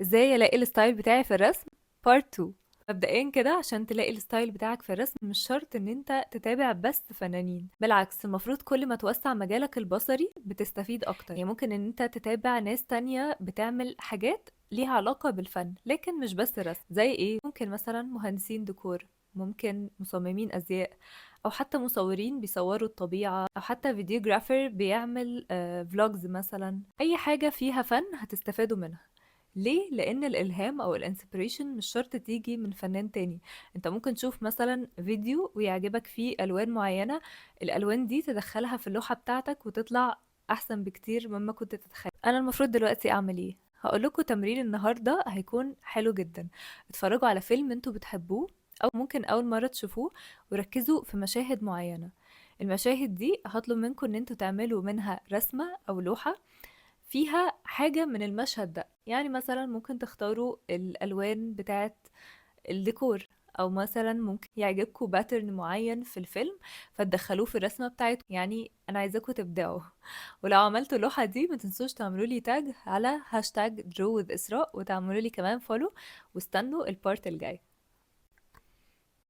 ازاي الاقي الستايل بتاعي في الرسم بارت 2. مبدئيا كده عشان تلاقي الستايل بتاعك في الرسم مش شرط ان انت تتابع بس فنانين، بالعكس المفروض كل ما توسع مجالك البصري بتستفيد اكتر. يعني ممكن ان انت تتابع ناس تانية بتعمل حاجات ليها علاقة بالفن لكن مش بس الرسم. زي ايه؟ ممكن مثلا مهندسين ديكور، ممكن مصممين ازياء، او حتى مصورين بيصوروا الطبيعة، او حتى فيديوجرافر بيعمل فلوجز مثلا. اي حاجة فيها فن هتستفادوا منها. ليه؟ لأن الإلهام أو الانسبريشن مش شرط تيجي من فنان تاني. انت ممكن تشوف مثلا فيديو ويعجبك فيه ألوان معينة، الألوان دي تدخلها في اللوحة بتاعتك وتطلع أحسن بكتير مما كنت تتخيل. أنا المفروض دلوقتي أعمل إيه؟ هقول لكم تمرين النهاردة هيكون حلو جدا. اتفرجوا على فيلم انتوا بتحبوه أو ممكن أول مرة تشوفوه، وركزوا في مشاهد معينة. المشاهد دي هطلب منكم ان انتوا تعملوا منها رسمة أو لوحة فيها حاجة من المشهد ده. يعني مثلا ممكن تختاروا الألوان بتاعت الديكور، أو مثلا ممكن يعجبكم باترن معين في الفيلم فتدخلوه في الرسمة بتاعتكم. يعني أنا عايزاكم تبدعوا. ولو عملتوا اللوحة دي ما تنسوش تعملوا لي تاج على هاشتاج درو وذ إسراء، وتعملوا لي كمان فولو، واستنوا البارت الجاي.